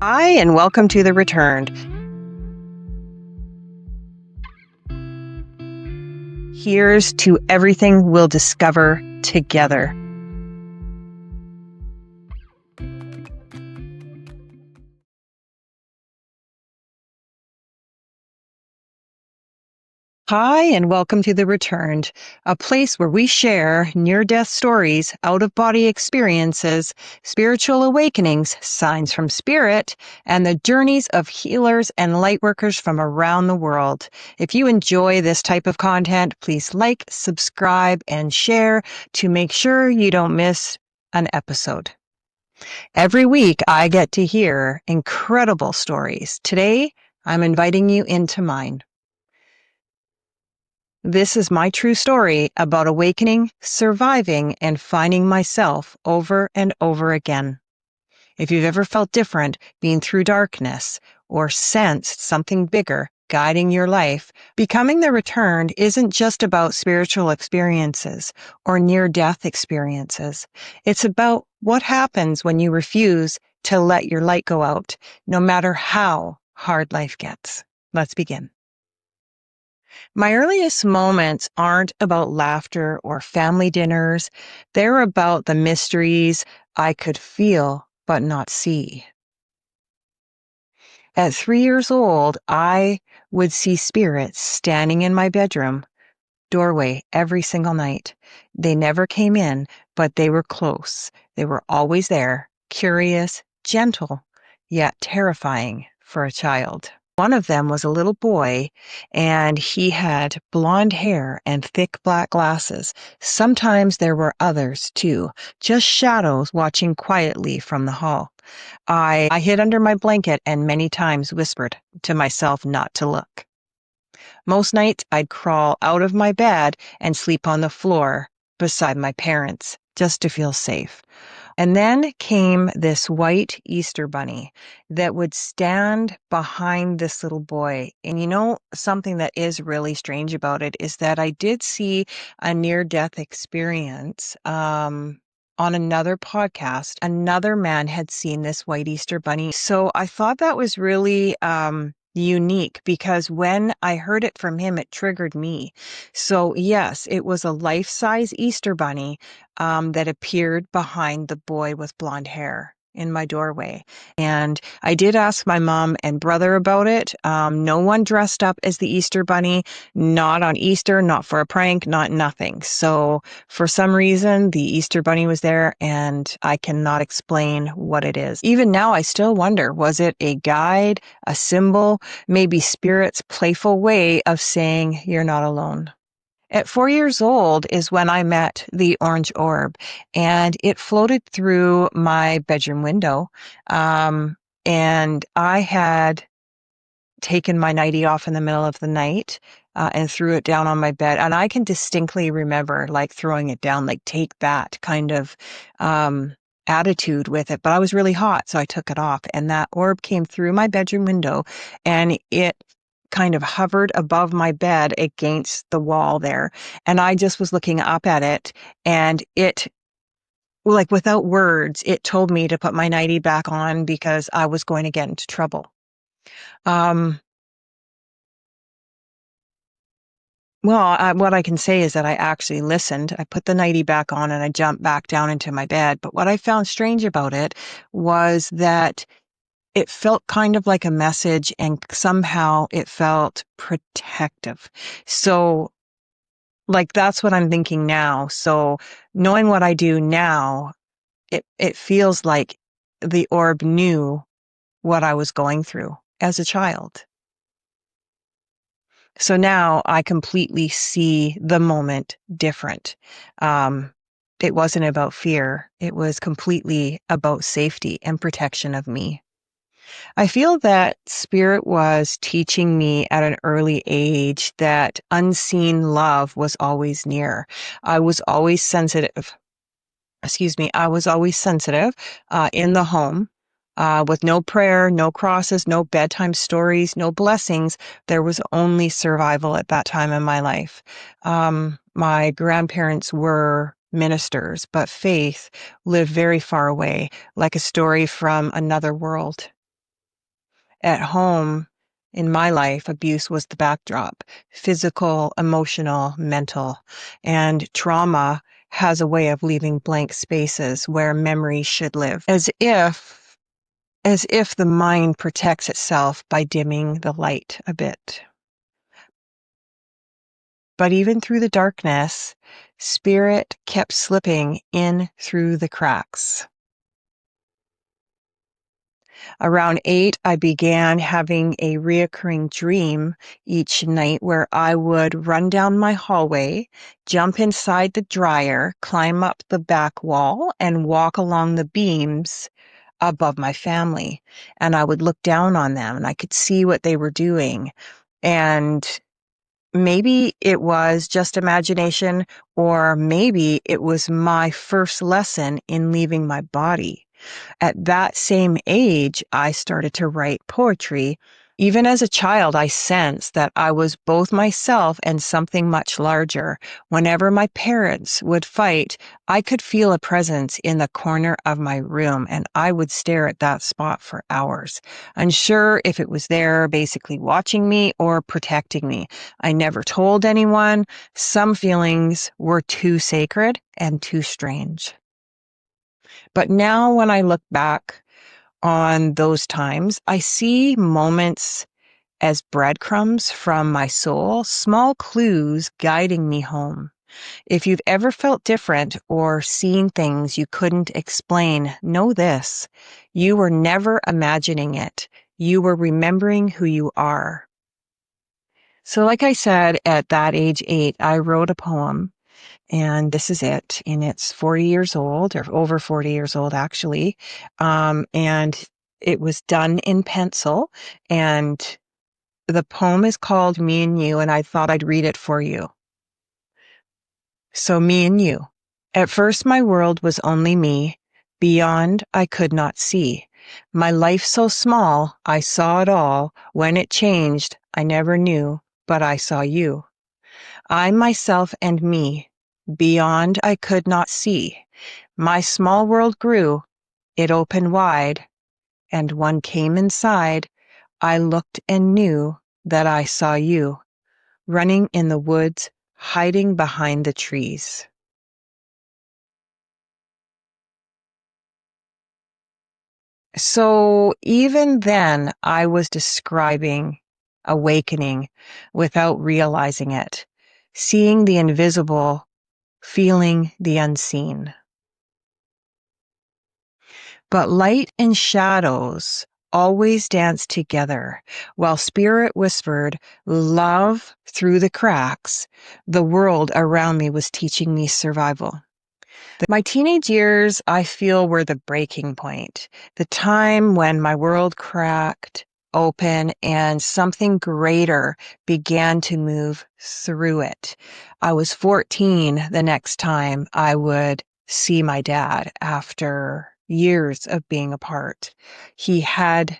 Hi, and welcome to The Returned. Here's to everything we'll discover together. Hi, and welcome to The Returned, a place where we share near-death stories, out-of-body experiences, spiritual awakenings, signs from spirit, and the journeys of healers and lightworkers from around the world. If you enjoy this type of content, please like, subscribe, and share to make sure you don't miss an episode. Every week, I get to hear incredible stories. Today, I'm inviting you into mine. This is my true story about awakening, surviving, and finding myself over and over again. If you've ever felt different, been through darkness, or sensed something bigger guiding your life, becoming the returned isn't just about spiritual experiences or near-death experiences. It's about what happens when you refuse to let your light go out, no matter how hard life gets. Let's begin. My earliest moments aren't about laughter or family dinners. They're about the mysteries I could feel but not see. At 3 years old, I would see spirits standing in my bedroom doorway every single night. They never came in, but they were close. They were always there, curious, gentle, yet terrifying for a child. One of them was a little boy, and he had blonde hair and thick black glasses. Sometimes there were others, too, just shadows watching quietly from the hall. I hid under my blanket and many times whispered to myself not to look. Most nights I'd crawl out of my bed and sleep on the floor beside my parents just to feel safe. And then came this white Easter bunny that would stand behind this little boy. And something that is really strange about it is that I did see a near-death experience on another podcast. Another man had seen this white Easter bunny. So I thought that was really unique because when I heard it from him, it triggered me. So yes, it was a life-size Easter bunny that appeared behind the boy with blonde hair in my doorway. And I did ask my mom and brother about it. No one dressed up as the Easter bunny, not on Easter, not for a prank, not nothing. So for some reason, the Easter bunny was there and I cannot explain what it is. Even now, I still wonder, was it a guide, a symbol, maybe spirit's playful way of saying you're not alone? At 4 years old is when I met the orange orb, and it floated through my bedroom window. And I had taken my nightie off in the middle of the night and threw it down on my bed. And I can distinctly remember like throwing it down, like take that kind of attitude with it. But I was really hot, so I took it off. And that orb came through my bedroom window and it kind of hovered above my bed against the wall there. And I just was looking up at it and it, like without words, it told me to put my nightie back on because I was going to get into trouble. Um, what I can say is that I actually listened. I put the nightie back on and I jumped back down into my bed. But what I found strange about it was that it felt kind of like a message and somehow it felt protective. So like that's what I'm thinking now. So knowing what I do now, it feels like the orb knew what I was going through as a child. So now I completely see the moment different. It wasn't about fear. It was completely about safety and protection of me. I feel that spirit was teaching me at an early age that unseen love was always near. I was always sensitive. Excuse me. I was always sensitive in the home. With no prayer, no crosses, no bedtime stories, no blessings, there was only survival at that time in my life. My grandparents were ministers, but faith lived very far away, like a story from another world. At home, in my life, abuse was the backdrop, physical, emotional, mental, and trauma has a way of leaving blank spaces where memory should live, as if the mind protects itself by dimming the light a bit. But even through the darkness, spirit kept slipping in through the cracks. Around 8, I began having a reoccurring dream each night where I would run down my hallway, jump inside the dryer, climb up the back wall, and walk along the beams above my family. And I would look down on them and I could see what they were doing. And maybe it was just imagination, or maybe it was my first lesson in leaving my body. At that same age, I started to write poetry. Even as a child, I sensed that I was both myself and something much larger. Whenever my parents would fight, I could feel a presence in the corner of my room, and I would stare at that spot for hours, unsure if it was there, basically watching me or protecting me. I never told anyone. Some feelings were too sacred and too strange. But now when I look back on those times, I see moments as breadcrumbs from my soul, small clues guiding me home. If you've ever felt different or seen things you couldn't explain, know this: you were never imagining it. You were remembering who you are. So like I said, at that age 8, I wrote a poem. And this is it. And it's 40 years old, or over 40 years old, actually. And it was done in pencil. And the poem is called Me and You, and I thought I'd read it for you. So, me and you. At first, my world was only me. Beyond, I could not see. My life so small, I saw it all. When it changed, I never knew, but I saw you. I, myself, and me. Beyond, I could not see. My small world grew, it opened wide, and one came inside. I looked and knew that I saw you, running in the woods, hiding behind the trees. So even then, I was describing awakening without realizing it, seeing the invisible, feeling the unseen. But light and shadows always danced together. While spirit whispered love through the cracks, the world around me was teaching me survival. My teenage years, I feel, were the breaking point, the time when my world cracked open and something greater began to move through it. I was 14 the next time I would see my dad after years of being apart. He had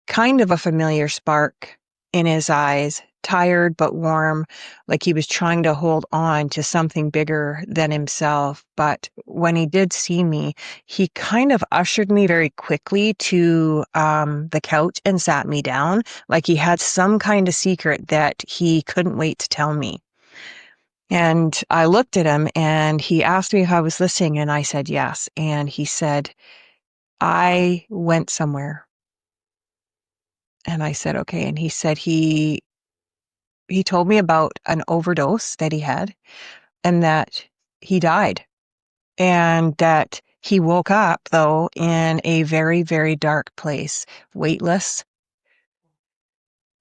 kind of a familiar spark in his eyes, tired but warm, like he was trying to hold on to something bigger than himself. But when he did see me, he kind of ushered me very quickly to the couch and sat me down, like he had some kind of secret that he couldn't wait to tell me. And I looked at him and he asked me if I was listening, and I said yes. And he said, I went somewhere. And I said, okay. And he said he told me about an overdose that he had and that he died, and that he woke up, though, in a very, very dark place, weightless,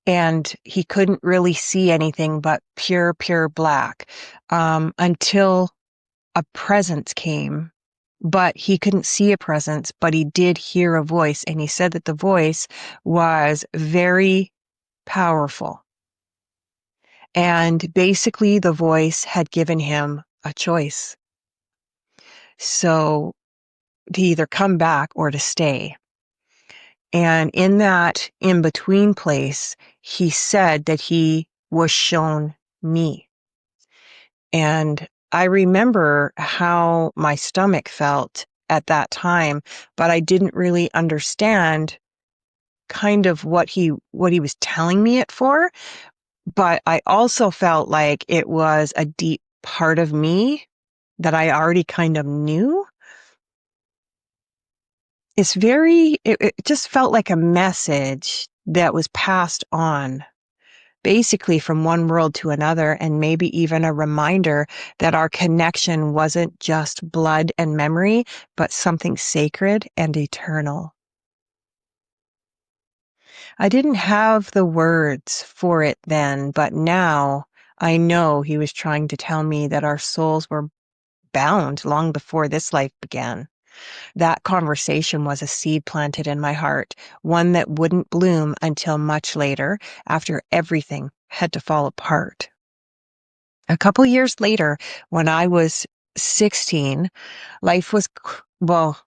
and he couldn't really see anything but pure, pure black, until a presence came. But he couldn't see a presence, but he did hear a voice, and he said that the voice was very powerful. And basically, the voice had given him a choice. So to either come back or to stay. And in that in-between place, he said that he was shown me. And I remember how my stomach felt at that time, but I didn't really understand kind of what he was telling me it for, but I also felt like it was a deep part of me that I already kind of knew. It just felt like a message that was passed on basically from one world to another, and maybe even a reminder that our connection wasn't just blood and memory, but something sacred and eternal. I didn't have the words for it then, but now I know he was trying to tell me that our souls were bound long before this life began. That conversation was a seed planted in my heart, one that wouldn't bloom until much later, after everything had to fall apart. A couple years later, when I was 16, life was, well,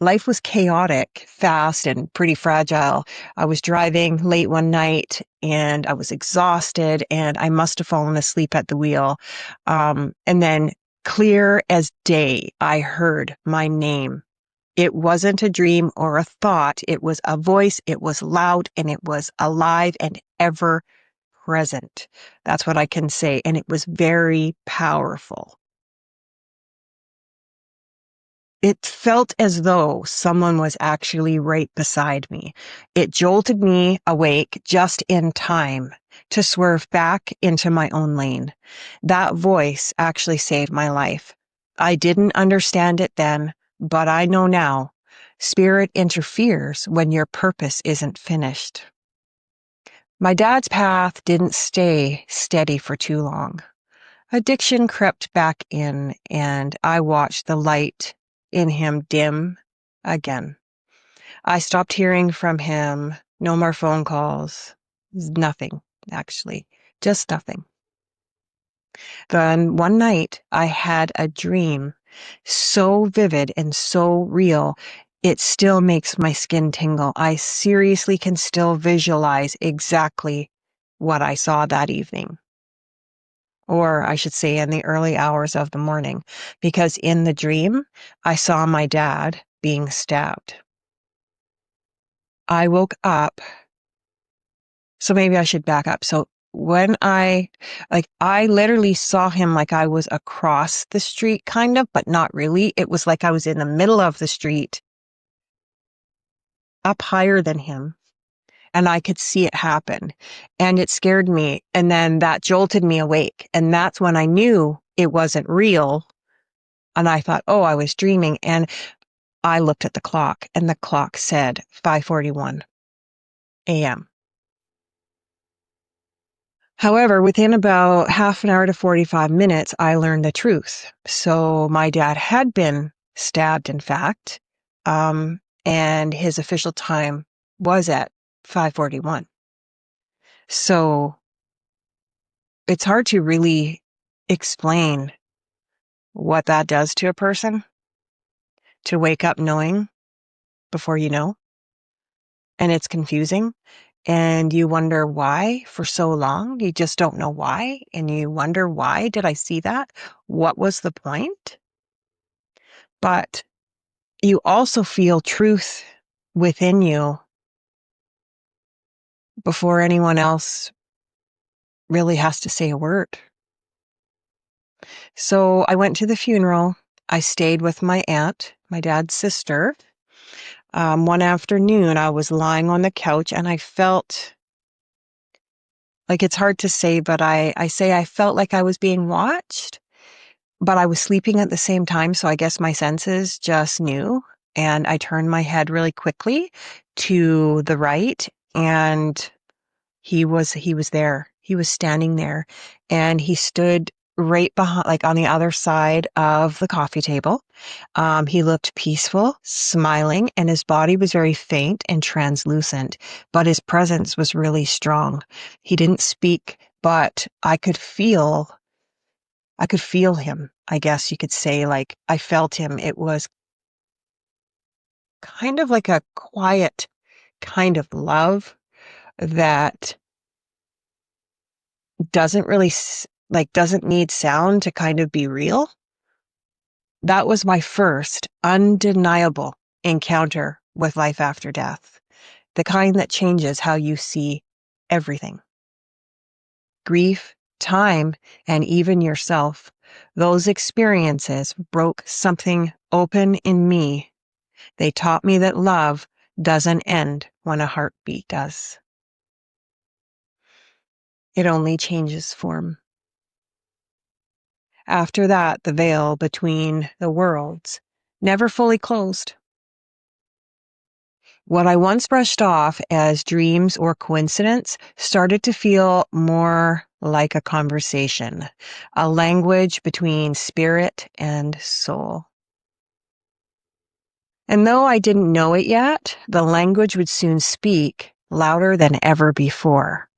life was chaotic, fast, and pretty fragile. I was driving late one night and I was exhausted and I must have fallen asleep at the wheel. And then clear as day, I heard my name. It wasn't a dream or a thought. It was a voice. It was loud and it was alive and ever present. That's what I can say. And it was very powerful. It felt as though someone was actually right beside me. It jolted me awake just in time to swerve back into my own lane. That voice actually saved my life. I didn't understand it then, but I know now. Spirit interferes when your purpose isn't finished. My dad's path didn't stay steady for too long. Addiction crept back in, and I watched the light in him dim again. I stopped hearing from him. No more phone calls. Nothing, actually. Just nothing. Then one night, I had a dream so vivid and so real, it still makes my skin tingle. I seriously can still visualize exactly what I saw that evening. Or I should say in the early hours of the morning, because in the dream, I saw my dad being stabbed. I woke up, so maybe I should back up. So when I literally saw him like I was across the street, kind of, but not really. It was like I was in the middle of the street, up higher than him, and I could see it happen. And it scared me. And then that jolted me awake. And that's when I knew it wasn't real. And I thought, oh, I was dreaming. And I looked at the clock and the clock said 5:41 a.m. However, within about half an hour to 45 minutes, I learned the truth. So my dad had been stabbed, in fact, and his official time was at 5:41. So it's hard to really explain what that does to a person, to wake up knowing before you know. And it's confusing. And you wonder why for so long. You just don't know why. And you wonder, why did I see that? What was the point? But you also feel truth within you before anyone else really has to say a word. So I went to the funeral. I stayed with my aunt, my dad's sister. One afternoon, I was lying on the couch and I felt like, it's hard to say, but I say I felt like I was being watched, but I was sleeping at the same time. So I guess my senses just knew. And I turned my head really quickly to the right, and he was there. He was standing there, and he stood right behind, like on the other side of the coffee table. He looked peaceful, smiling, and his body was very faint and translucent, but his presence was really strong. He didn't speak, but I could feel him, I guess you could say. Like, I felt him. It was kind of like a quiet kind of love that doesn't really doesn't need sound to kind of be real. That was my first undeniable encounter with life after death. the kind that changes how you see everything. Grief, time, and even yourself. Those experiences broke something open in me. They taught me that love doesn't end when a heartbeat does. It only changes form. After that, the veil between the worlds never fully closed. What I once brushed off as dreams or coincidence started to feel more like a conversation, a language between spirit and soul. And though I didn't know it yet, the language would soon speak louder than ever before.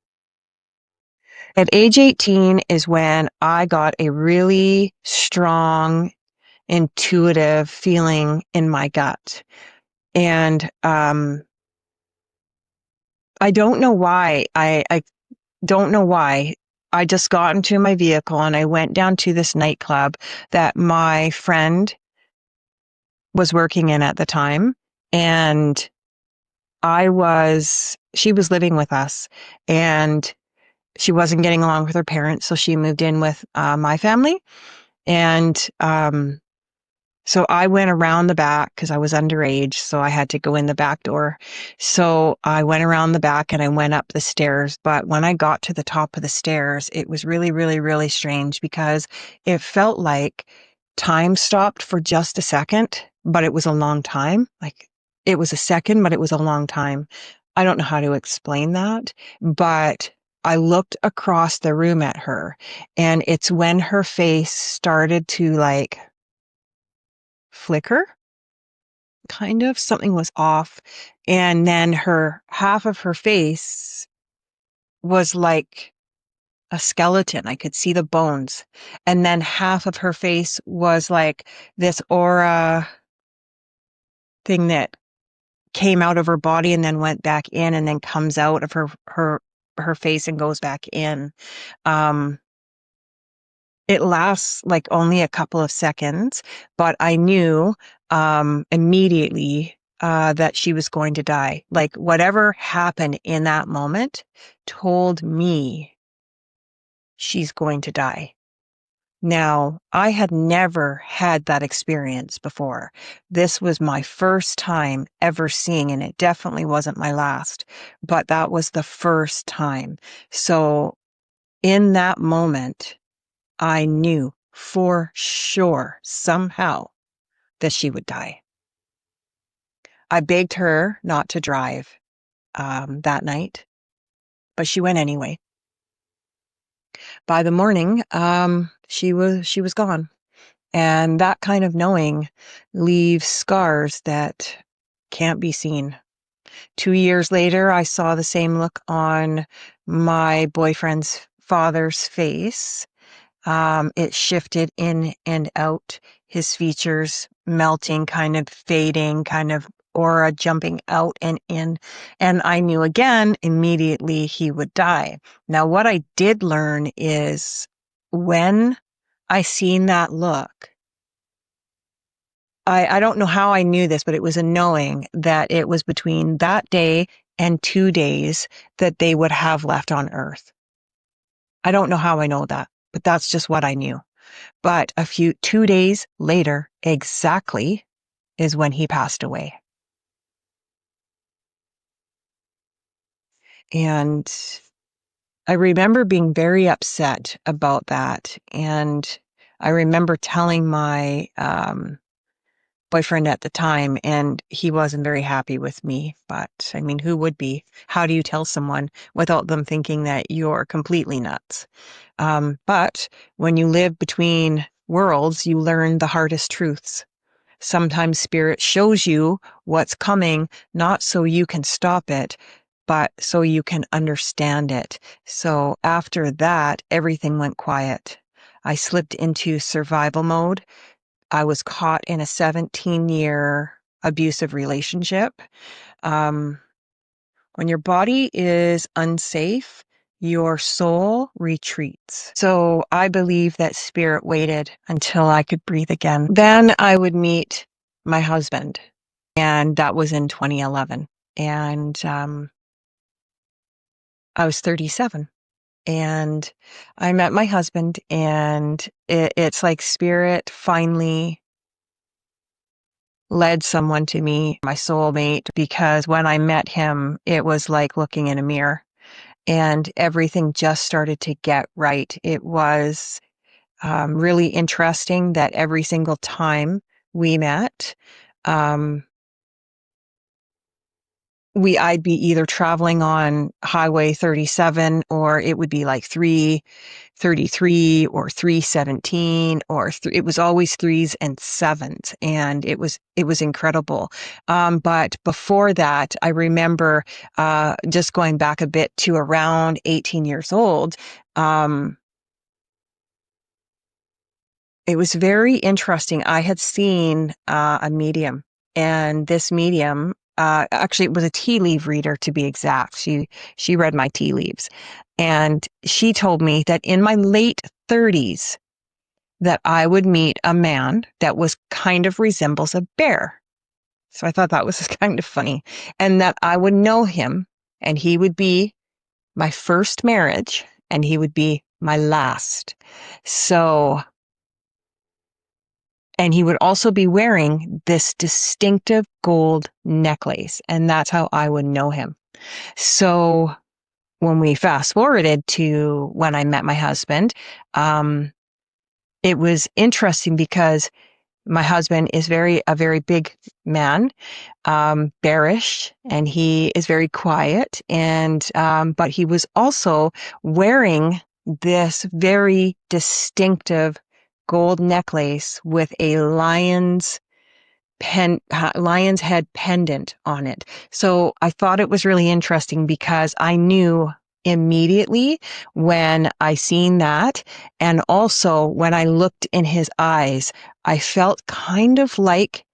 At age 18 is when I got a really strong, intuitive feeling in my gut. And I don't know why. I don't know why. I just got into my vehicle and I went down to this nightclub that my friend was working in at the time. And she was living with us and she wasn't getting along with her parents. So she moved in with my family. And so I went around the back because I was underage, so I had to go in the back door. So I went around the back and I went up the stairs. But when I got to the top of the stairs, it was really, really, really strange because it felt like time stopped for just a second, but it was a long time. Like it was a second, but it was a long time. I don't know how to explain that, but I looked across the room at her, and it's when her face started to like flicker, kind of. Something was off. And then half of her face was like a skeleton. I could see the bones. And then half of her face was like this aura thing that came out of her body and then went back in and then comes out of her face and goes back in. It lasts like only a couple of seconds, but I knew immediately that she was going to die. Like whatever happened in that moment told me she's going to die. Now, I had never had that experience before. This was my first time ever seeing, and it definitely wasn't my last, but that was the first time. So in that moment, I knew for sure somehow that she would die. I begged her not to drive that night, but she went anyway. By the morning, she was gone. And that kind of knowing leaves scars that can't be seen. 2 years later, I saw the same look on my boyfriend's father's face. It shifted in and out, his features melting, kind of fading, kind of aura jumping out and in. And I knew again immediately he would die. Now, what I did learn is when I seen that look, I don't know how I knew this, but it was a knowing that it was between that day and 2 days that they would have left on Earth. I don't know how I know that, but that's just what I knew. But 2 days later, exactly, is when he passed away. And I remember being very upset about that. And I remember telling my boyfriend at the time, and he wasn't very happy with me. But I mean, who would be? How do you tell someone without them thinking that you're completely nuts? But when you live between worlds, you learn the hardest truths. Sometimes spirit shows you what's coming, not so you can stop it, but so you can understand it. So after that, everything went quiet. I slipped into survival mode. I was caught in a 17-year abusive relationship. When your body is unsafe, your soul retreats. So I believe that spirit waited until I could breathe again. Then I would meet my husband, and that was in 2011. and I was 37. And I met my husband, and it's like spirit finally led someone to me, my soulmate, because when I met him, it was like looking in a mirror and everything just started to get right. It was really interesting that every single time we met, um, I'd be either traveling on Highway 37 or it would be like 333 or 317 or it was always threes and sevens, and it was incredible. But before that, I remember just going back a bit to around 18 years old. It was very interesting. I had seen a medium, and this medium, actually, it was a tea leaf reader to be exact. She read my tea leaves, and she told me that in my late 30s that I would meet a man that was kind of resembles a bear. So I thought that was kind of funny, and that I would know him, and he would be my first marriage, and he would be my last. So and he would also be wearing this distinctive gold necklace, and that's how I would know him. So when we fast forwarded to when I met my husband, um, it was interesting because my husband is a very big man, bearish, and he is very quiet. And, but he was also wearing this very distinctive gold necklace with a lion's head pendant on it. So I thought it was really interesting because I knew immediately when I seen that. And also when I looked in his eyes, I felt kind of like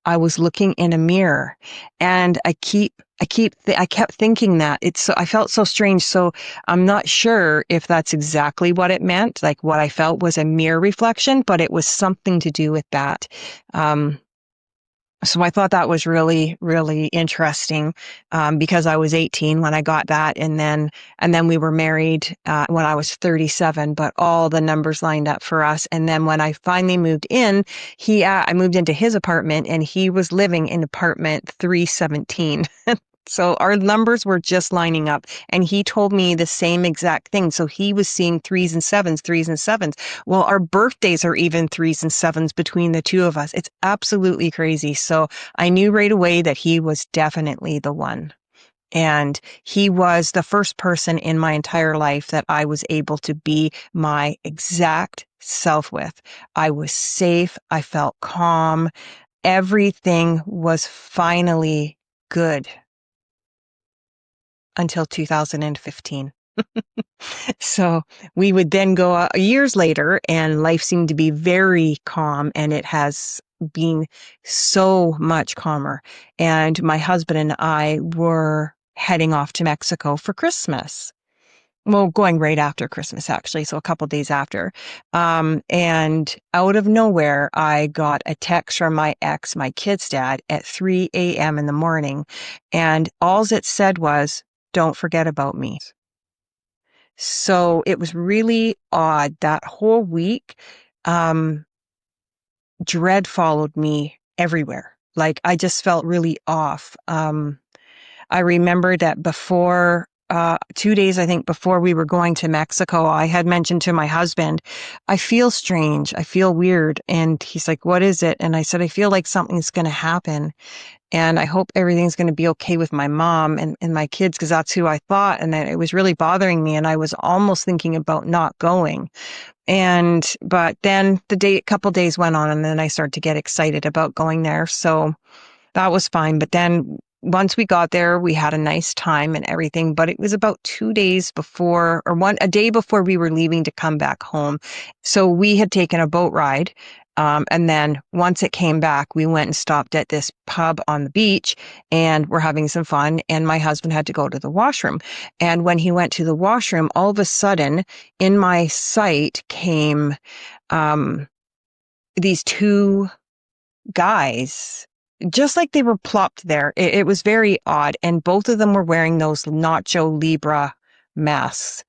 I was looking in a mirror. And I kept thinking that I felt so strange. So I'm not sure if that's exactly what it meant. Like what I felt was a mirror reflection, but it was something to do with that. So I thought that was really, really interesting, because I was 18 when I got that. And then we were married, when I was 37, but all the numbers lined up for us. And then when I finally moved in, I moved into his apartment and he was living in apartment 317. So our numbers were just lining up, and he told me the same exact thing. So he was seeing threes and sevens, threes and sevens. Well, our birthdays are even threes and sevens between the two of us. It's absolutely crazy. So I knew right away that he was definitely the one. And he was the first person in my entire life that I was able to be my exact self with. I was safe. I felt calm. Everything was finally good until 2015. So we would then go years later, and life seemed to be very calm, and it has been so much calmer. And my husband and I were heading off to Mexico for Christmas. Well, going right after Christmas, actually, so a couple days after. And out of nowhere, I got a text from my ex, my kid's dad, at 3 a.m. in the morning. And all it said was, "Don't forget about me." So it was really odd. That whole week, um, dread followed me everywhere. Like I just felt really off. I remember that before, 2 days, I think, before we were going to Mexico, I had mentioned to my husband, I feel strange. I feel weird. And he's like, what is it? And I said, I feel like something's going to happen. And I hope everything's going to be okay with my mom and my kids, because that's who I thought. And that it was really bothering me. And I was almost thinking about not going. But then a couple days went on, and then I started to get excited about going there. So that was fine. But then once we got there, we had a nice time and everything. But it was about 2 days before, or a day before we were leaving to come back home. So we had taken a boat ride. And then once it came back, we went and stopped at this pub on the beach, and we're having some fun. And my husband had to go to the washroom. And when he went to the washroom, all of a sudden in my sight came, these two guys just like they were plopped there. It was very odd. And both of them were wearing those Nacho Libra masks.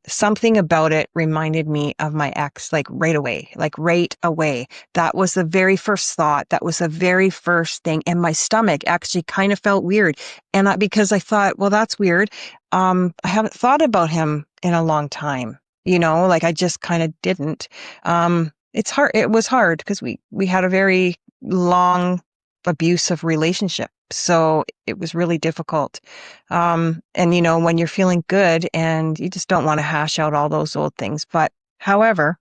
Something about it reminded me of my ex, like right away, like right away. That was the very first thought. That was the very first thing. And my stomach actually kind of felt weird. And because I thought, well, that's weird. I haven't thought about him in a long time, like I just kind of didn't. It's hard. It was hard because we had a very long abusive relationship. So it was really difficult. And when you're feeling good and you just don't want to hash out all those old things. But however,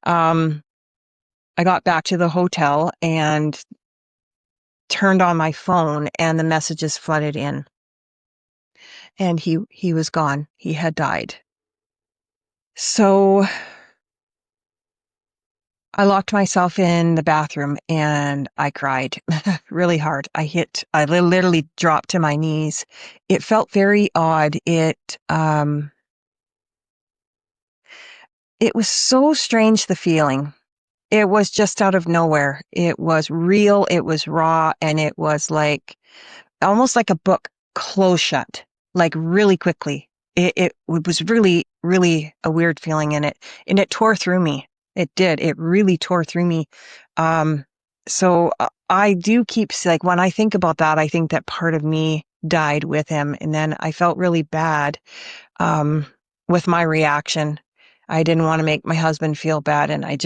um, I got back to the hotel and turned on my phone and the messages flooded in, and he was gone. He had died. So I locked myself in the bathroom and I cried really hard. I literally dropped to my knees. It felt very odd. It was so strange, the feeling. It was just out of nowhere. It was real, it was raw, and it was like almost like a book closed shut, like really quickly. It was really, really a weird feeling in it, and it tore through me. It did. It really tore through me. So I do keep, like, when I think about that, I think that part of me died with him, and then I felt really bad um, with my reaction. I didn't want to make my husband feel bad, and I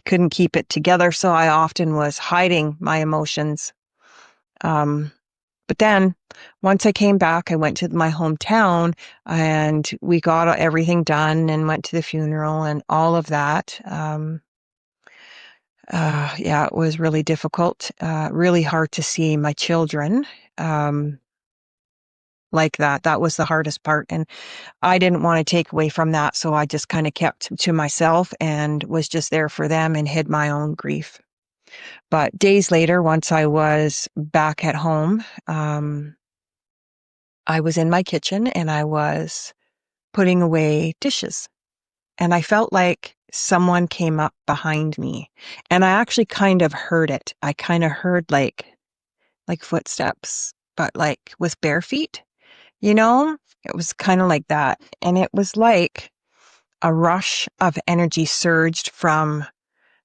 couldn't keep it together. So I often was hiding my emotions. But then once I came back, I went to my hometown and we got everything done and went to the funeral and all of that. Yeah, it was really difficult, really hard to see my children um, like that. That was the hardest part. And I didn't want to take away from that. So I just kind of kept to myself and was just there for them and hid my own grief. But days later, once I was back at home, I was in my kitchen and I was putting away dishes. And I felt like someone came up behind me. And I actually kind of heard it. I kind of heard like footsteps, but like with bare feet, you know? It was kind of like that. And it was like a rush of energy surged from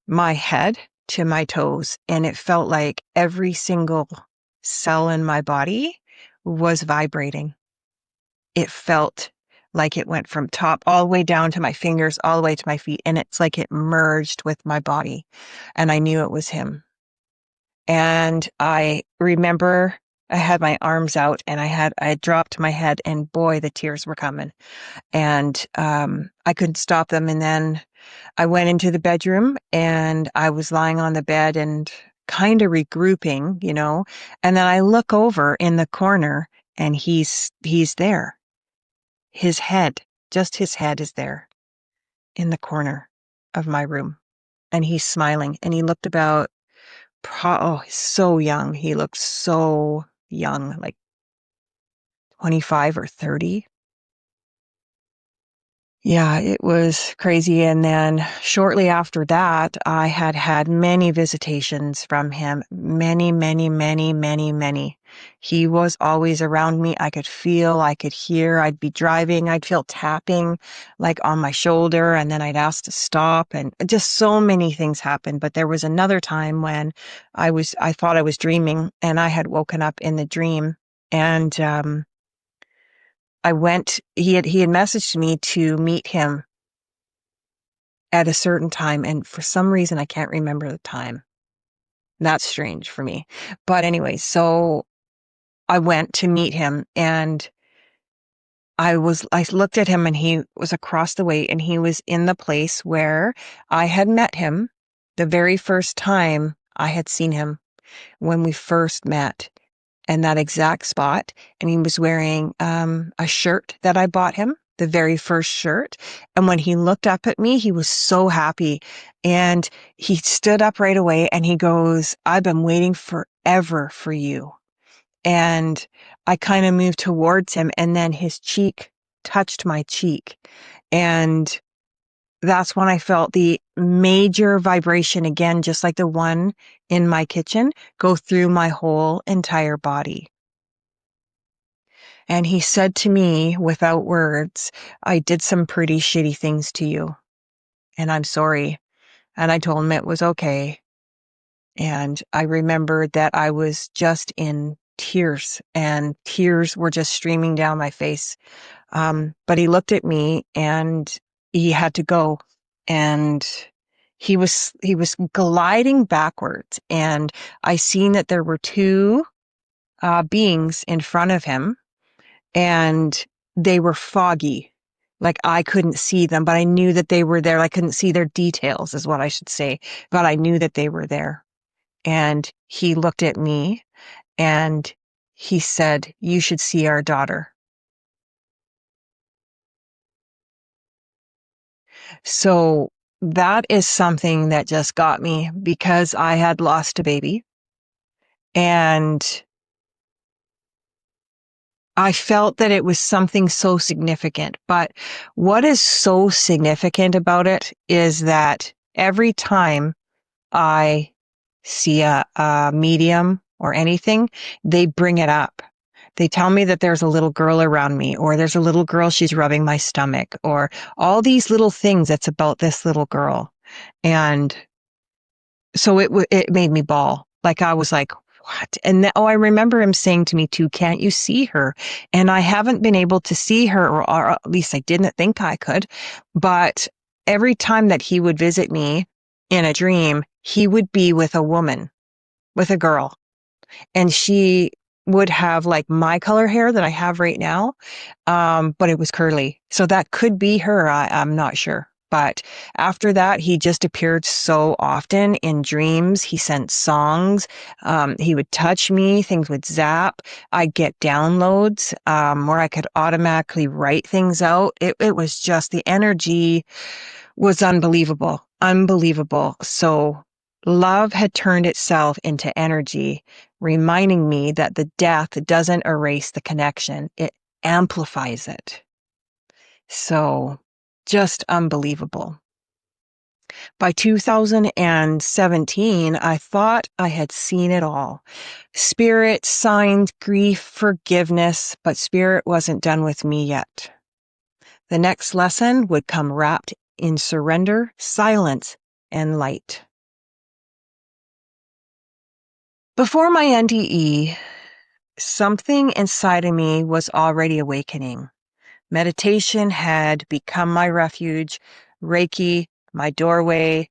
my head to my toes. And it felt like every single cell in my body was vibrating. It felt like it went from top all the way down to my fingers, all the way to my feet. And it's like it merged with my body. And I knew it was him. And I remember I had my arms out and I had dropped my head, and boy, the tears were coming. And I couldn't stop them. And then I went into the bedroom and I was lying on the bed and kind of regrouping, and then I look over in the corner and he's there. His head, just his head is there in the corner of my room. And he's smiling and he looked about, he's so young. He looked so young, like 25 or 30. Yeah, it was crazy. And then shortly after that, I had many visitations from him. Many, many, many, many, many. He was always around me. I could feel, I could hear. I'd be driving. I'd feel tapping like on my shoulder, and then I'd ask to stop. And just so many things happened. But there was another time when I thought I was dreaming, and I had woken up in the dream. And he had messaged me to meet him at a certain time. And for some reason, I can't remember the time. That's strange for me. But anyway, so I went to meet him and I looked at him and he was across the way and he was in the place where I had met him the very first time I had seen him when we first met. And that exact spot. And he was wearing a shirt that I bought him, the very first shirt. And when he looked up at me, he was so happy. And he stood up right away and he goes, "I've been waiting forever for you." And I kind of moved towards him and then his cheek touched my cheek. And that's when I felt the major vibration again, just like the one in my kitchen, go through my whole entire body. And he said to me without words, I did some pretty shitty things to you, and I'm sorry. And I told him it was okay. And I remembered that I was just in tears, and tears were just streaming down my face. But he looked at me and he had to go. And he was gliding backwards, and I seen that there were two beings in front of him, and they were foggy. Like I couldn't see them, but I knew that they were there. I couldn't see their details, is what I should say, but I knew that they were there. And he looked at me and he said, "You should see our daughter." So that is something that just got me because I had lost a baby, and I felt that it was something so significant. But what is so significant about it is that every time I see a medium or anything, they bring it up. They tell me that there's a little girl around me, or there's a little girl, she's rubbing my stomach, or all these little things that's about this little girl. And so it made me bawl. Like I was like, what? And I remember him saying to me too, "Can't you see her?" And I haven't been able to see her, or at least I didn't think I could. But every time that he would visit me in a dream, he would be with a woman, with a girl, and she would have like my color hair that I have right now, but it was curly. So that could be her. I'm not sure. But after that, he just appeared so often in dreams. He sent songs. He would touch me. Things would zap. I'd get downloads where I could automatically write things out. It was just the energy was unbelievable, unbelievable. So love had turned itself into energy, reminding me that the death doesn't erase the connection. It amplifies it. So just unbelievable. By 2017, I thought I had seen it all. Spirit, signs, grief, forgiveness, but Spirit wasn't done with me yet. The next lesson would come wrapped in surrender, silence, and light. Before my NDE, something inside of me was already awakening. Meditation had become my refuge, Reiki, my doorway.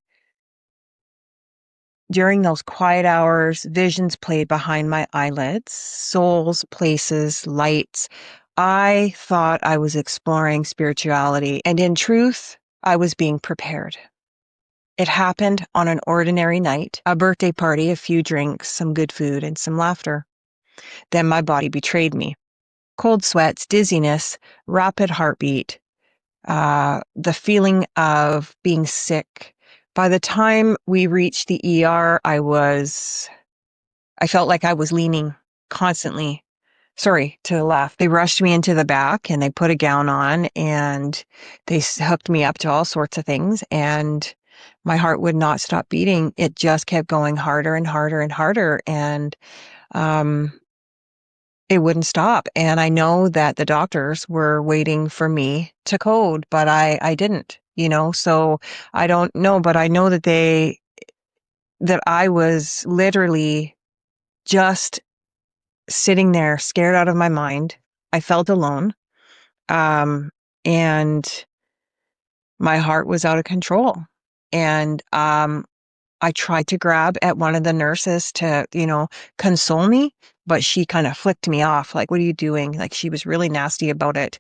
During those quiet hours, visions played behind my eyelids, souls, places, lights. I thought I was exploring spirituality, and in truth, I was being prepared. It happened on an ordinary night, a birthday party, a few drinks, some good food, and some laughter. Then my body betrayed me. Cold sweats, dizziness, rapid heartbeat, the feeling of being sick. By the time we reached the ER, I felt like I was leaning constantly. Sorry, to the left. They rushed me into the back and they put a gown on and they hooked me up to all sorts of things, and my heart would not stop beating. It just kept going harder and harder and harder, and it wouldn't stop. And I know that the doctors were waiting for me to code, but I didn't, so I don't know, but I know that I was literally just sitting there scared out of my mind. I felt alone. And my heart was out of control. And I tried to grab at one of the nurses to, console me, but she kind of flicked me off. Like, "What are you doing?" Like, she was really nasty about it.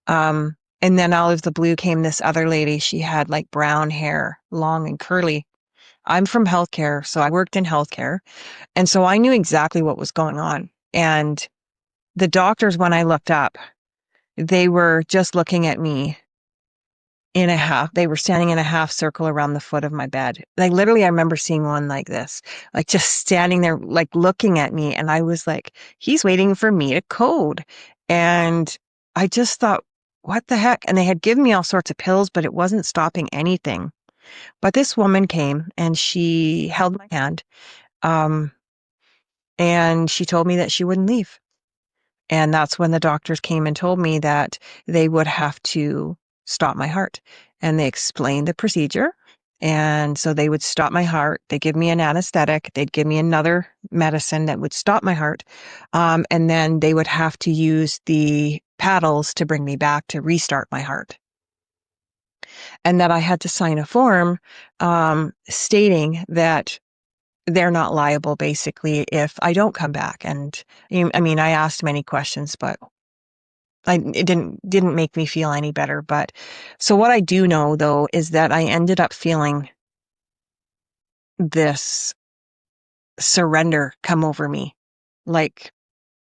And then out of the blue came this other lady. She had like brown hair, long and curly. I'm from healthcare, so I worked in healthcare. And so I knew exactly what was going on. And the doctors, when I looked up, they were just looking at me they were standing in a half circle around the foot of my bed. Like literally, I remember seeing one like this, like just standing there, like looking at me. And I was like, he's waiting for me to code. And I just thought, what the heck? And they had given me all sorts of pills, but it wasn't stopping anything. But this woman came and she held my hand, um, and she told me that she wouldn't leave. And that's when the doctors came and told me that they would have to stop my heart. And they explained the procedure. And so they would stop my heart. They give me an anesthetic. They'd give me another medicine that would stop my heart. And then they would have to use the paddles to bring me back to restart my heart. And that I had to sign a form stating that they're not liable basically if I don't come back. And I mean, I asked many questions, but it didn't make me feel any better. But so what I do know though is that I ended up feeling this surrender come over me, like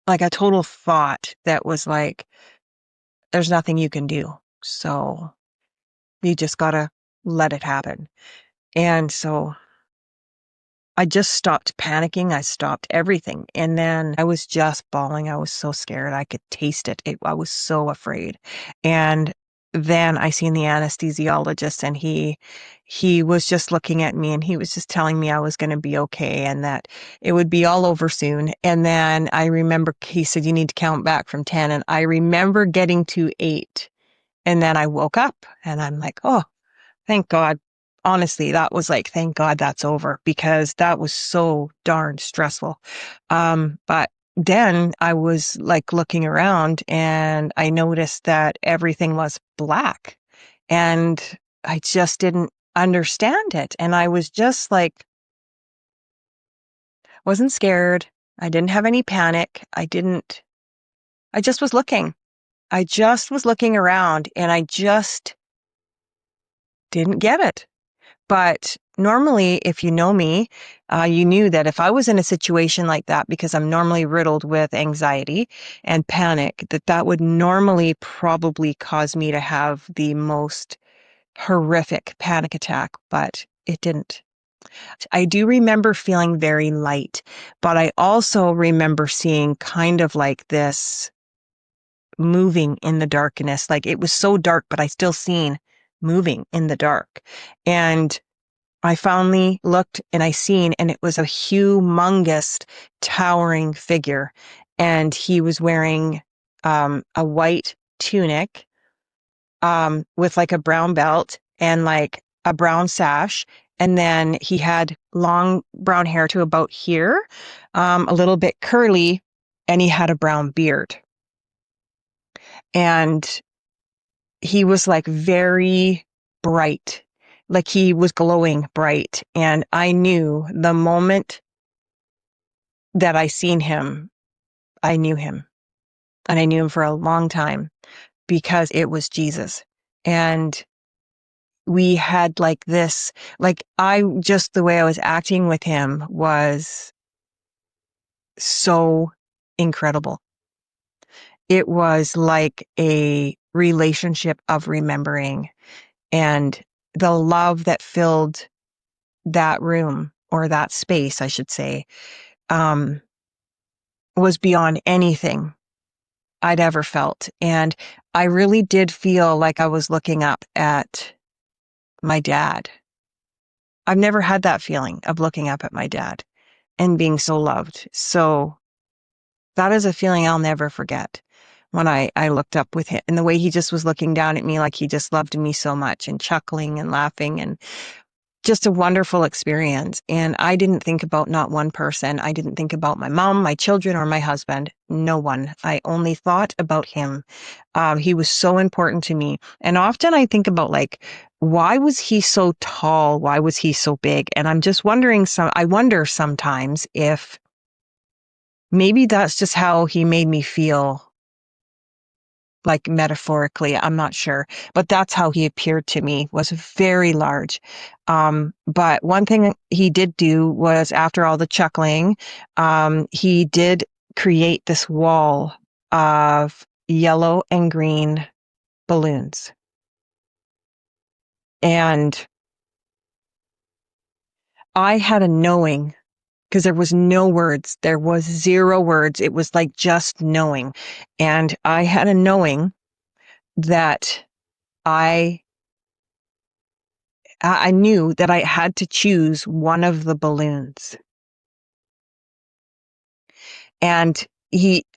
a total thought that was like, there's nothing you can do. So you just gotta let it happen. And so I just stopped panicking. I stopped everything. And then I was just bawling. I was so scared. I could taste it. I was so afraid. And then I seen the anesthesiologist and he was just looking at me and he was just telling me I was going to be okay and that it would be all over soon. And then I remember he said, you need to count back from 10. And I remember getting to 8. And then I woke up and I'm like, oh, thank God. Honestly, that was like, thank God that's over because that was so darn stressful. But then I was like looking around and I noticed that everything was black and I just didn't understand it. And I was just like, wasn't scared. I didn't have any panic. I just was looking. I just was looking around and I just didn't get it. But normally, if you know me, you knew that if I was in a situation like that, because I'm normally riddled with anxiety and panic, that would normally probably cause me to have the most horrific panic attack, but it didn't. I do remember feeling very light, but I also remember seeing kind of like this moving in the darkness. Like it was so dark, but I still seen moving in the dark. And I finally looked and I seen, and it was a humongous towering figure. And he was wearing a white tunic with like a brown belt and like a brown sash. And then he had long brown hair to about here, a little bit curly, and he had a brown beard. And he was like very bright, like he was glowing bright. And I knew the moment that I seen him, I knew him. And I knew him for a long time because it was Jesus. And we had like this, like just the way I was acting with him was so incredible. It was like a relationship of remembering and the love that filled that room or that space, I should say, was beyond anything I'd ever felt. And I really did feel like I was looking up at my dad. I've never had that feeling of looking up at my dad and being so loved. So that is a feeling I'll never forget when I looked up with him and the way he just was looking down at me like he just loved me so much and chuckling and laughing and just a wonderful experience. And I didn't think about not one person. I didn't think about my mom, my children, or my husband. No one. I only thought about him. He was so important to me. And often I think about like, why was he so tall? Why was he so big? And I'm just wondering, I wonder sometimes if maybe that's just how he made me feel, like metaphorically, I'm not sure, but that's how he appeared to me, was very large. But one thing he did do was after all the chuckling, he did create this wall of yellow and green balloons. And I had a knowing because there was no words. There was 0 words. It was like just knowing. And I had a knowing that I I knew that I had to choose one of the balloons. And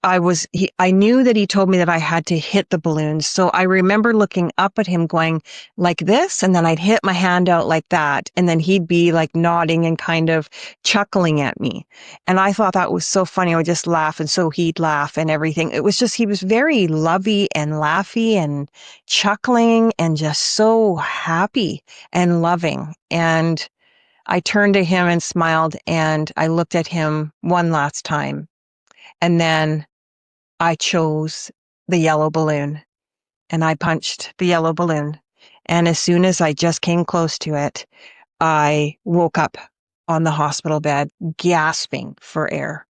I knew that he told me that I had to hit the balloons. So I remember looking up at him going like this, and then I'd hit my hand out like that. And then he'd be like nodding and kind of chuckling at me. And I thought that was so funny. I would just laugh. And so he'd laugh and everything. It was just, he was very lovey and laughy and chuckling and just so happy and loving. And I turned to him and smiled, and I looked at him one last time. And then I chose the yellow balloon, and I punched the yellow balloon. And as soon as I just came close to it, I woke up on the hospital bed, gasping for air.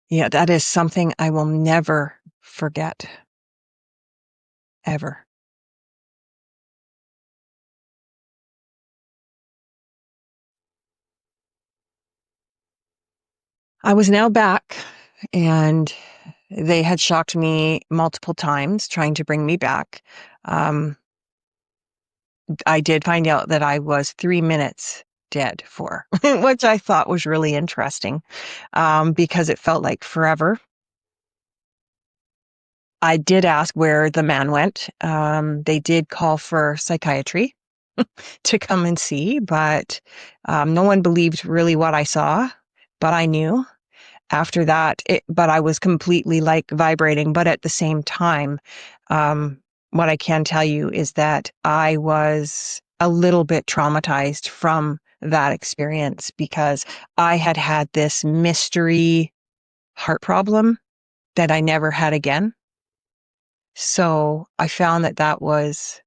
Yeah, that is something I will never forget, ever. I was now back, and they had shocked me multiple times trying to bring me back. I did find out that I was 3 minutes dead for, which I thought was really interesting, because it felt like forever. I did ask where the man went. They did call for psychiatry to come and see, but no one believed really what I saw, but I knew. After that, but I was completely like vibrating. But at the same time, what I can tell you is that I was a little bit traumatized from that experience because I had had this mystery heart problem that I never had again. So I found that that was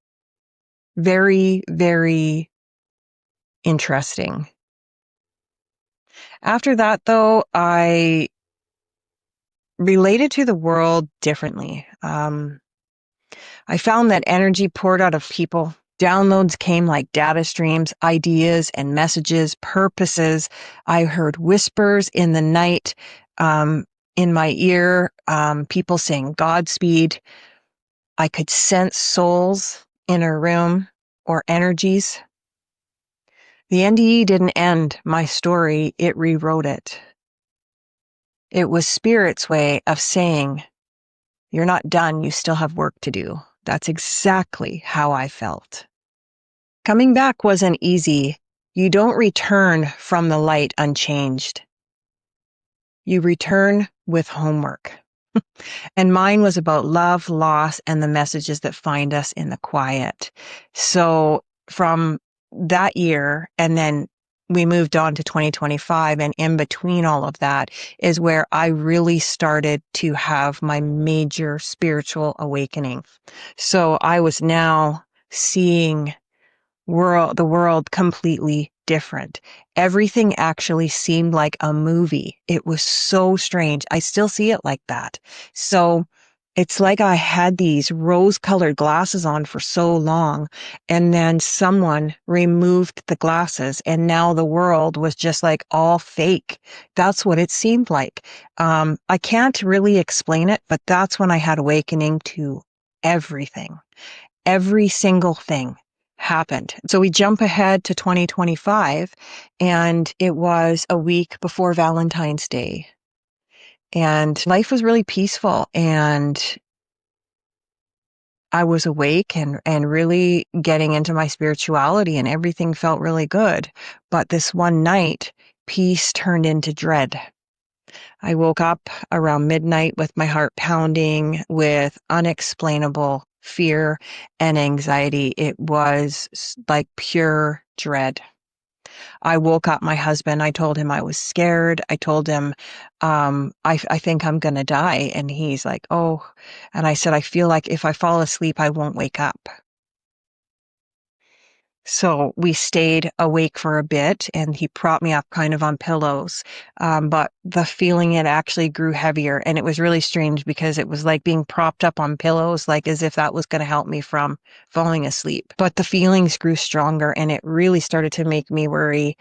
very, very interesting. After that, though, I related to the world differently. I found that energy poured out of people. Downloads came like data streams, ideas and messages, purposes. I heard whispers in the night, in my ear, people saying Godspeed. I could sense souls in a room or energies. The NDE didn't end my story, it rewrote it. It was Spirit's way of saying, you're not done, you still have work to do. That's exactly how I felt. Coming back wasn't easy. You don't return from the light unchanged. You return with homework. And mine was about love, loss, and the messages that find us in the quiet. So from that year, and then we moved on to 2025, and in between all of that is where I really started to have my major spiritual awakening. So I was now seeing the world completely different. Everything actually seemed like a movie. It was so strange. I still see it like that. So it's like I had these rose-colored glasses on for so long, and then someone removed the glasses, and now the world was just like all fake. That's what it seemed like. I can't really explain it, but that's when I had awakening to everything. Every single thing happened. So we jump ahead to 2025, and it was a week before Valentine's Day. And life was really peaceful, and I was awake and really getting into my spirituality, and everything felt really good. But this one night, peace turned into dread. I woke up around midnight with my heart pounding, with unexplainable fear and anxiety. It was like pure dread. I woke up my husband. I told him I was scared. I told him, I think I'm going to die. And he's like, oh, and I said, I feel like if I fall asleep, I won't wake up. So we stayed awake for a bit, and he propped me up kind of on pillows. But the feeling, it actually grew heavier, and it was really strange because it was like being propped up on pillows, like as if that was going to help me from falling asleep. But the feelings grew stronger, and it really started to make me worry.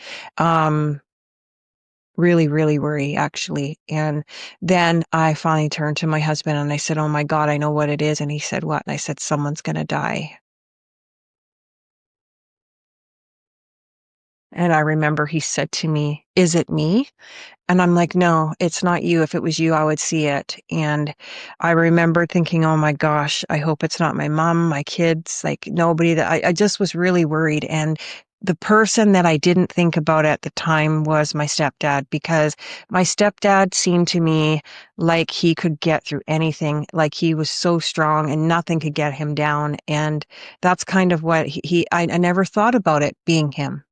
really, really worry, actually. And then I finally turned to my husband and I said, "Oh my God, I know what it is." And he said, "What?" And I said, "Someone's going to die." And I remember he said to me, "Is it me?" And I'm like, "No, it's not you. If it was you, I would see it." And I remember thinking, "Oh my gosh, I hope it's not my mom, my kids, like nobody that I just was really worried." And the person that I didn't think about at the time was my stepdad, because my stepdad seemed to me like he could get through anything, like he was so strong and nothing could get him down. And that's kind of what I never thought about it being him.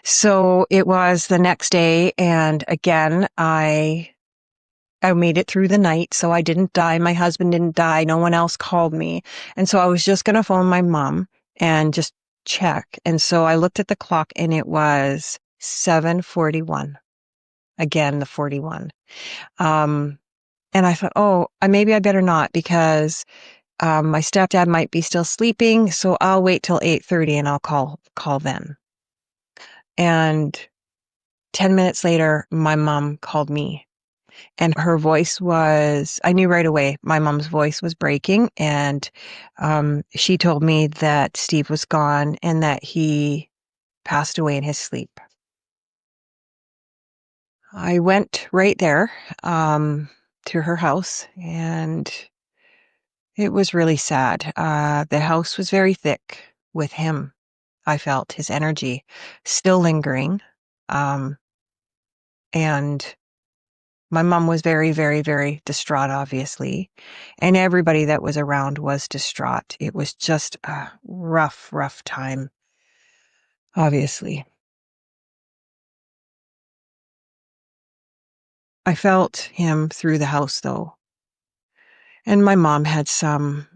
So it was the next day, and again, I made it through the night, so I didn't die. My husband didn't die. No one else called me. And so I was just going to phone my mom and just check. And so I looked at the clock and it was 7:41. Again, the 41. Um, and I thought, oh, maybe I better not, because my stepdad might be still sleeping. So I'll wait till 8:30 and I'll call then. And 10 minutes later, my mom called me. And her voice was, I knew right away, my mom's voice was breaking. And she told me that Steve was gone and that he passed away in his sleep. I went right there to her house, and it was really sad. The house was very thick with him. I felt his energy still lingering. Um, and My mom was very, very, very distraught, obviously, and everybody that was around was distraught. It was just a rough, rough time, obviously. I felt him through the house, though, and my mom had some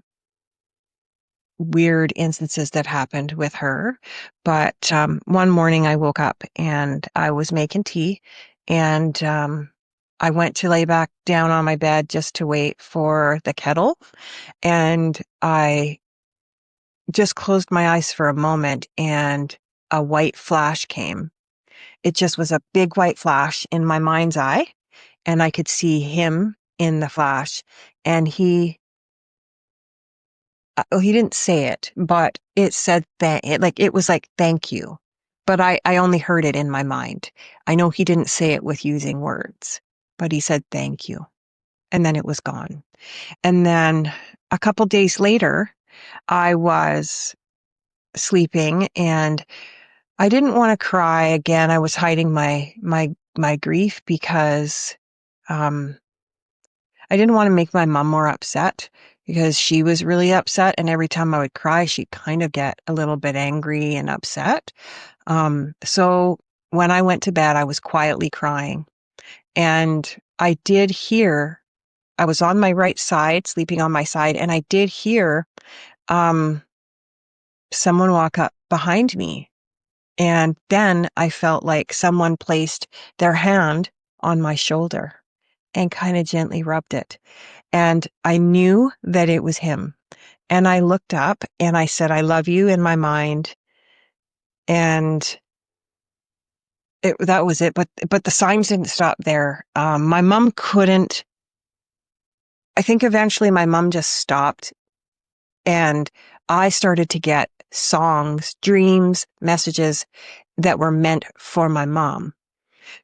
weird instances that happened with her, but one morning I woke up and I was making tea, and I went to lay back down on my bed just to wait for the kettle, and I just closed my eyes for a moment and a white flash came. It just was a big white flash in my mind's eye, and I could see him in the flash. And he didn't say it, but it said it was like, "Thank you." But I only heard it in my mind. I know he didn't say it with using words, but he said, "Thank you." And then it was gone. And then a couple days later, I was sleeping and I didn't wanna cry again. I was hiding my grief because, um, I didn't wanna make my mom more upset, because she was really upset, and every time I would cry, she'd kind of get a little bit angry and upset. So when I went to bed, I was quietly crying, and I was on my right side, sleeping on my side, and I did hear, um, someone walk up behind me. And then I felt like someone placed their hand on my shoulder and kind of gently rubbed it. And I knew that it was him. And I looked up and I said, "I love you," in my mind. And that was it. But the signs didn't stop there. My mom couldn't, I think eventually my mom just stopped, and I started to get songs, dreams, messages that were meant for my mom.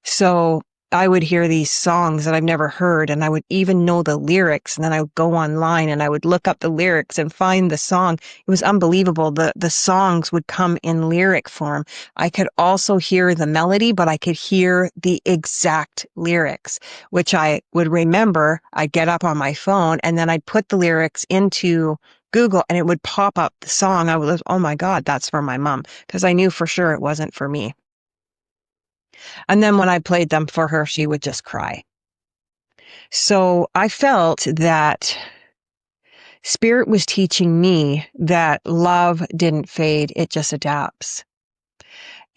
So I would hear these songs that I've never heard, and I would even know the lyrics, and then I would go online and I would look up the lyrics and find the song. It was unbelievable. The songs would come in lyric form. I could also hear the melody, but I could hear the exact lyrics, which I would remember. I'd get up on my phone and then I'd put the lyrics into Google and it would pop up the song. I was, oh my God, that's for my mom, because I knew for sure it wasn't for me. And then when I played them for her, she would just cry. So I felt that Spirit was teaching me that love didn't fade, it just adapts.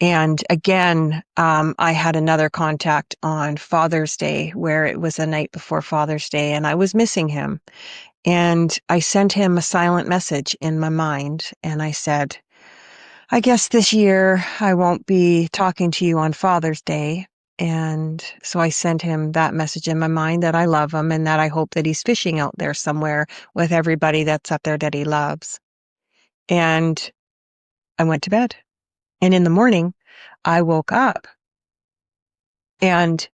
And again, I had another contact on Father's Day, where it was the night before Father's Day, and I was missing him. And I sent him a silent message in my mind, and I said, I guess this year I won't be talking to you on Father's Day. And so I sent him that message in my mind that I love him and that I hope that he's fishing out there somewhere with everybody that's up there that he loves. And I went to bed. And in the morning, I woke up and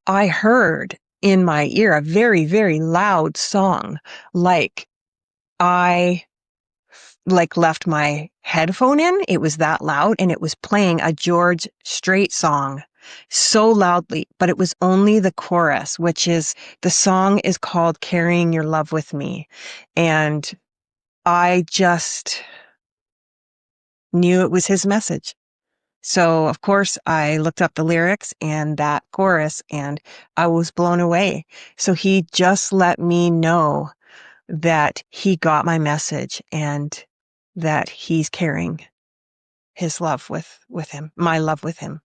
I heard in my ear a very, very loud song, like I left my headphone in. It was that loud and it was playing a George Strait song so loudly, but it was only the chorus, which is the song is called Carrying Your Love With Me. And I just knew it was his message. So, of course, I looked up the lyrics and that chorus and I was blown away. So he just let me know that he got my message and that he's carrying his love with him, my love with him.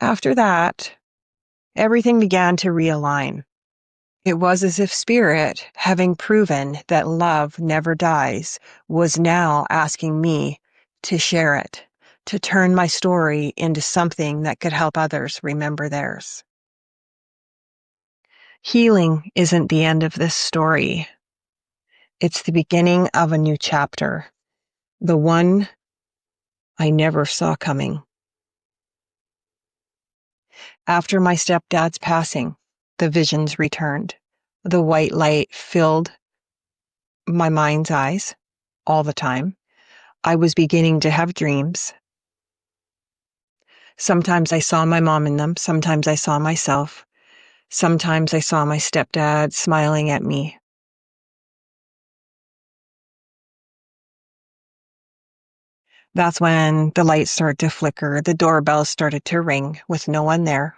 After that, everything began to realign. It was as if Spirit, having proven that love never dies, was now asking me to share it, to turn my story into something that could help others remember theirs. Healing isn't the end of this story. It's the beginning of a new chapter, the one I never saw coming. After my stepdad's passing, the visions returned. The white light filled my mind's eyes all the time. I was beginning to have dreams. Sometimes I saw my mom in them. Sometimes I saw myself. Sometimes I saw my stepdad smiling at me. That's when the lights started to flicker. The doorbell started to ring with no one there.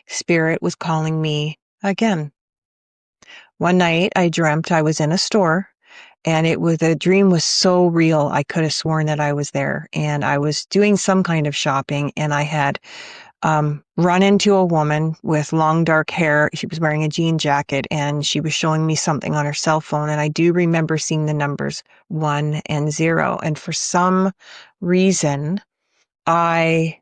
Spirit was calling me again. One night I dreamt I was in a store and the dream was so real. I could have sworn that I was there and I was doing some kind of shopping and I had run into a woman with long dark hair. She was wearing a jean jacket and she was showing me something on her cell phone. And I do remember seeing the numbers 1 and 0. And for some reason, I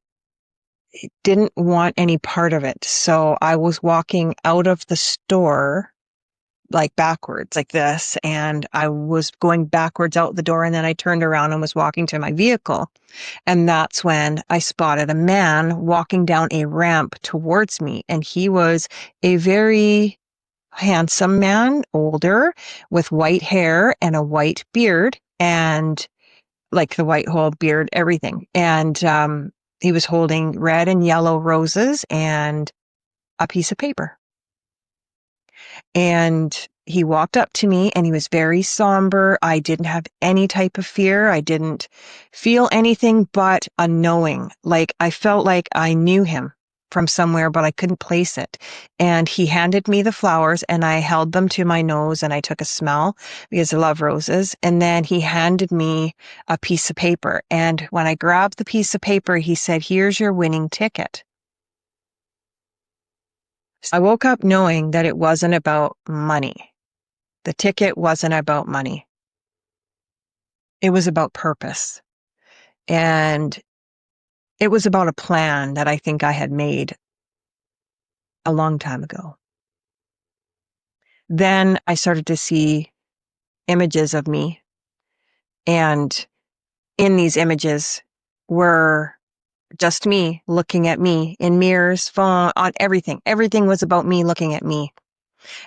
didn't want any part of it. So I was walking out of the store like backwards like this. And I was going backwards out the door. And then I turned around and was walking to my vehicle. And that's when I spotted a man walking down a ramp towards me. And he was a very handsome man, older, with white hair and a white beard, and like the white whole beard, everything. And he was holding red and yellow roses and a piece of paper. And he walked up to me and he was very somber. I didn't have any type of fear. I didn't feel anything but a knowing. Like I felt like I knew him from somewhere, but I couldn't place it. And he handed me the flowers and I held them to my nose and I took a smell because I love roses. And then he handed me a piece of paper. And when I grabbed the piece of paper, he said, "Here's your winning ticket." I woke up knowing that it wasn't about money. The ticket wasn't about money. It was about purpose. And it was about a plan that I think I had made a long time ago. Then I started to see images of me. And in these images were just me looking at me in mirrors, phone, on everything. Everything was about me looking at me.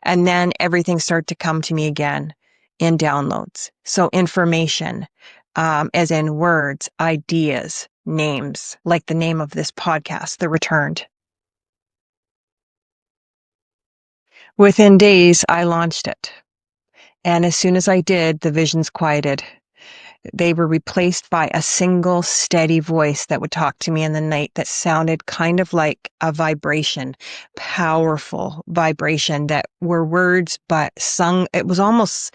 And then everything started to come to me again in downloads. So information, as in words, ideas, names, like the name of this podcast, The Returned. Within days, I launched it. And as soon as I did, the visions quieted. They were replaced by a single steady voice that would talk to me in the night that sounded kind of like a vibration, powerful vibration that were words, but sung. It was almost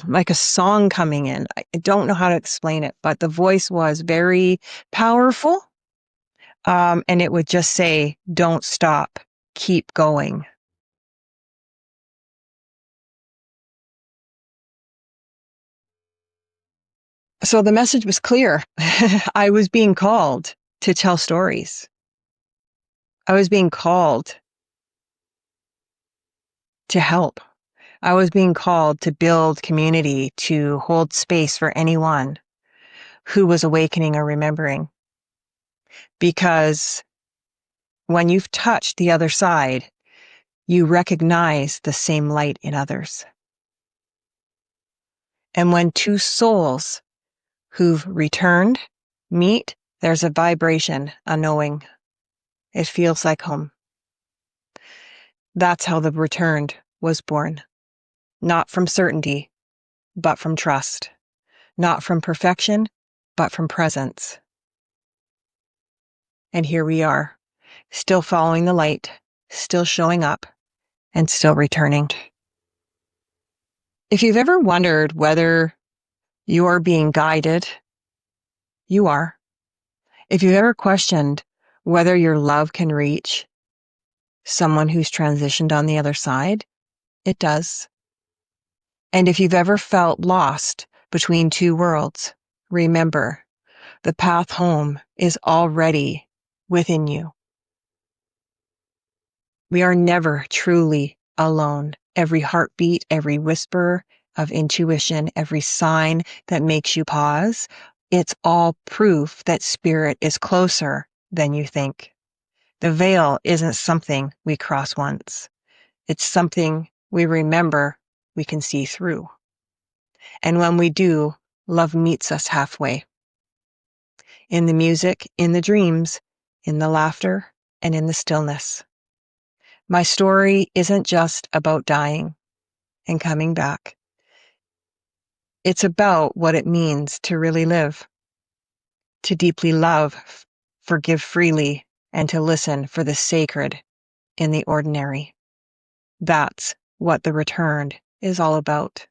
like a song coming in. I don't know how to explain it, but the voice was very powerful, And it would just say, don't stop, keep going. So the message was clear. I was being called to tell stories. I was being called to help. I was being called to build community, to hold space for anyone who was awakening or remembering. Because when you've touched the other side, you recognize the same light in others. And when two souls who've returned meet, there's a vibration, a knowing. It feels like home. That's how the returned was born. Not from certainty, but from trust. Not from perfection, but from presence. And here we are, still following the light, still showing up, and still returning. If you've ever wondered whether you're being guided, you are. If you've ever questioned whether your love can reach someone who's transitioned on the other side, it does. And if you've ever felt lost between two worlds, remember, the path home is already within you. We are never truly alone. Every heartbeat, every whisper of intuition, every sign that makes you pause, it's all proof that spirit is closer than you think. The veil isn't something we cross once. It's something we remember we can see through. And when we do, love meets us halfway. In the music, in the dreams, in the laughter, and in the stillness. My story isn't just about dying and coming back. It's about what it means to really live, to deeply love, forgive freely, and to listen for the sacred in the ordinary. That's what the returned is all about.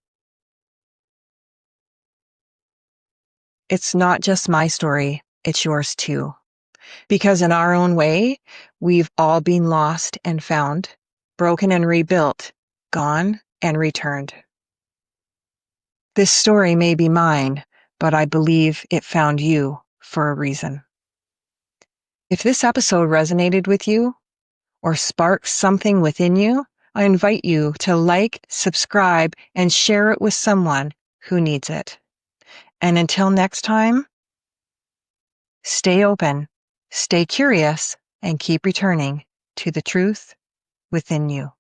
It's not just my story, it's yours too. Because in our own way, we've all been lost and found, broken and rebuilt, gone and returned. This story may be mine, but I believe it found you for a reason. If this episode resonated with you or sparked something within you, I invite you to like, subscribe, and share it with someone who needs it. And until next time, stay open, stay curious, and keep returning to the truth within you.